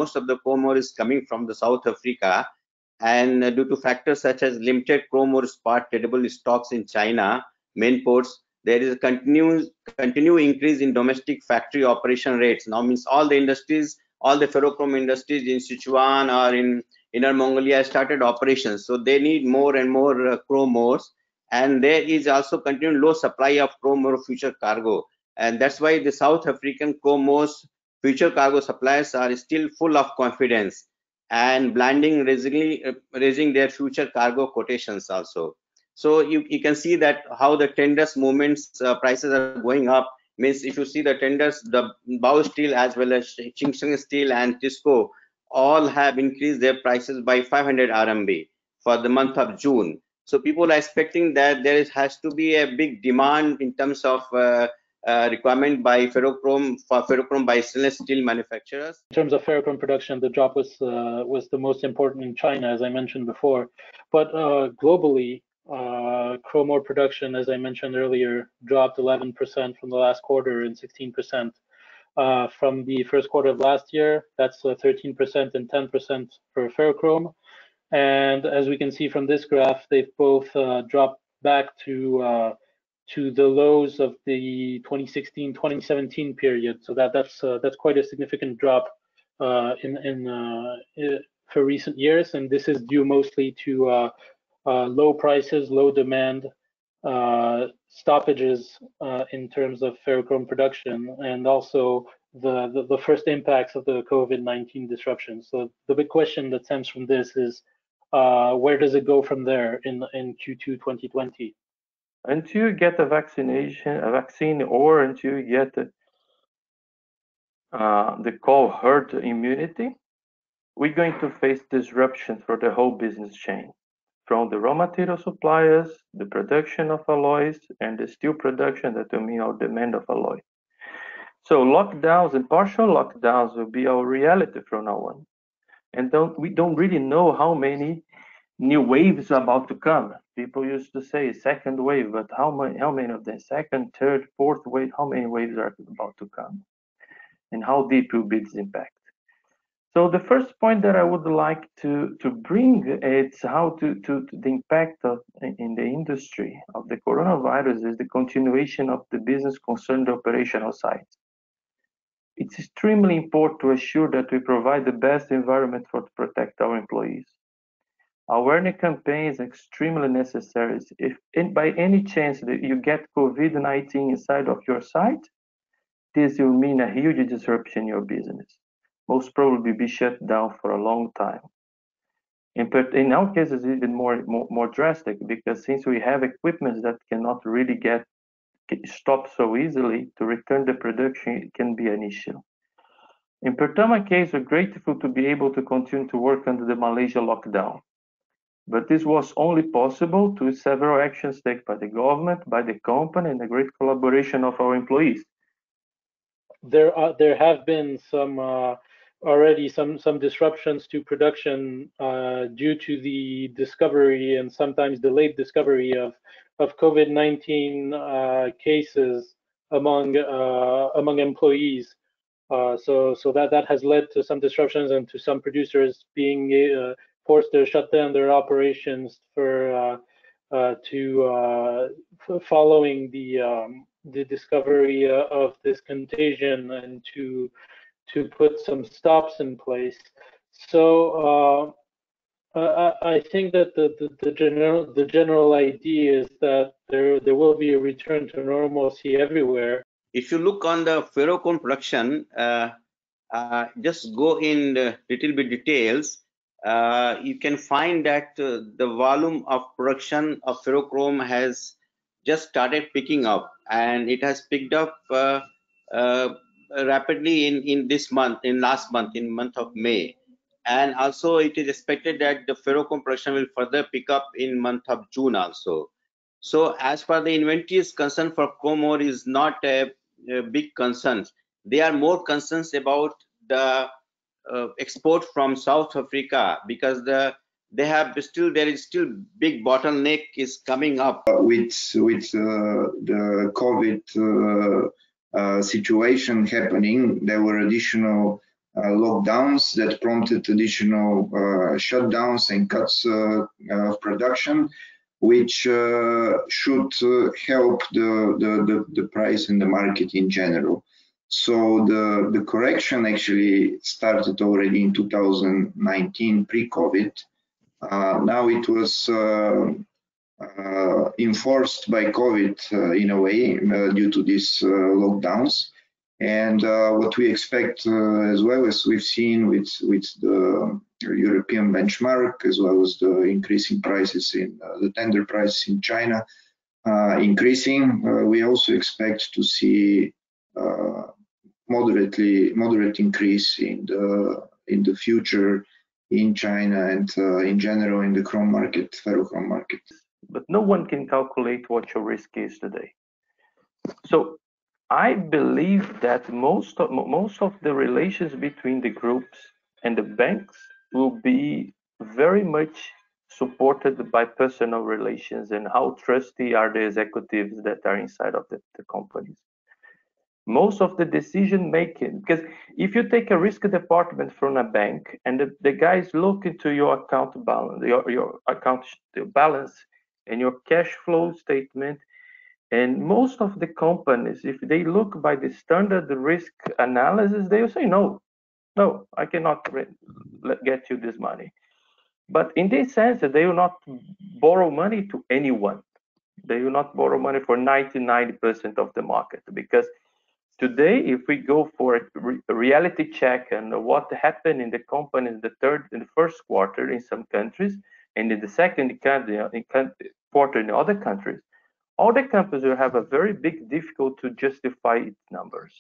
most of the chrome ore is coming from the South Africa, and due to factors such as limited chrome ore spot tradable stocks in China main ports, there is a continued increase in domestic factory operation rates. Now means all the industries, all the ferrochrome industries in Sichuan or in Inner Mongolia started operations, so they need more and more chrome ores, and there is also continued low supply of chrome ore future cargo, and that's why the South African chrome ores future cargo suppliers are still full of confidence and blinding raising their future cargo quotations also. So you can see that how the tenders movements prices are going up. Means if you see the tenders, the Bao Steel as well as Tsingshan Steel and Tisco all have increased their prices by 500 RMB for the month of June. So people are expecting that has to be a big demand in terms of requirement by ferrochrome by stainless steel manufacturers. In terms of ferrochrome production, the drop was the most important in China, as I mentioned before. But globally, chrome ore production, as I mentioned earlier, dropped 11% from the last quarter and 16% from the first quarter of last year. That's 13% and 10% for ferrochrome. And as we can see from this graph, they've both dropped back to the lows of the 2016-2017 period. So that's quite a significant drop for recent years, and this is due mostly to low prices, low demand, stoppages in terms of ferrochrome production, and also the first impacts of the COVID-19 disruption. So the big question that stems from this is where does it go from there in Q2 2020? Until you get a vaccine, or until you get the herd immunity, we're going to face disruption for the whole business chain, from the raw material suppliers, the production of alloys, and the steel production that will mean our demand of alloy. So lockdowns and partial lockdowns will be our reality from now on. And we don't really know how many new waves are about to come. People used to say second wave, but how many of them? Second, third, fourth wave, how many waves are about to come? And how deep will be this impact? So the first point that I would like to bring is how the impact in the industry of the coronavirus is the continuation of the business concerned operational side. It's extremely important to assure that we provide the best environment to protect our employees. Awareness campaigns are extremely necessary. If by any chance that you get COVID-19 inside of your site, this will mean a huge disruption in your business. Most probably be shut down for a long time. In our case, it's even more drastic, because since we have equipment that cannot really get stopped so easily, to return the production, it can be an issue. In Pertama case, we're grateful to be able to continue to work under the Malaysia lockdown. But this was only possible to several actions taken by the government, by the company, and the great collaboration of our employees. There have been already some disruptions to production due to the discovery and sometimes delayed discovery of COVID-19 cases among employees. So that has led to some disruptions and to some producers being forced to shut down their operations following the discovery of this contagion, and to put some stops in place. So I think that the general idea is that there will be a return to normalcy everywhere. If you look on the ferrochrome production, just go in little bit details. You can find that the volume of production of ferrochrome has just started picking up, and it has picked up rapidly in last month, in month of May. And also it is expected that the ferrochrome production will further pick up in month of June also. So as far the inventory is concerned for chrome ore is not a big concern. They are more concerns about the export from South Africa, because there is still big bottleneck is coming up with the COVID situation happening. There were additional lockdowns that prompted additional shutdowns and cuts of production, which should help the price in the market in general. So the correction actually started already in 2019, pre-COVID. Now it was enforced by COVID in a way due to these lockdowns. And what we expect as well as we've seen with the European benchmark, as well as the increasing prices in the tender prices in China increasing, we also expect to see moderate increase in the future in China and in general in the chrome market, ferrochrome market. But no one can calculate what your risk is today. So I believe that most of the relations between the groups and the banks will be very much supported by personal relations and how trusty are the executives that are inside of the companies. Most of the decision making, because if you take a risk department from a bank and the guys look into your account balance, your account balance and your cash flow statement, and most of the companies, if they look by the standard risk analysis, they will say, no, I cannot get you this money. But in this sense, they will not borrow money to anyone. They will not borrow money for 99% of the market, because today, if we go for a reality check and what happened in the company in the first quarter in some countries, and in the second quarter in other countries, all the companies will have a very big difficulty to justify its numbers.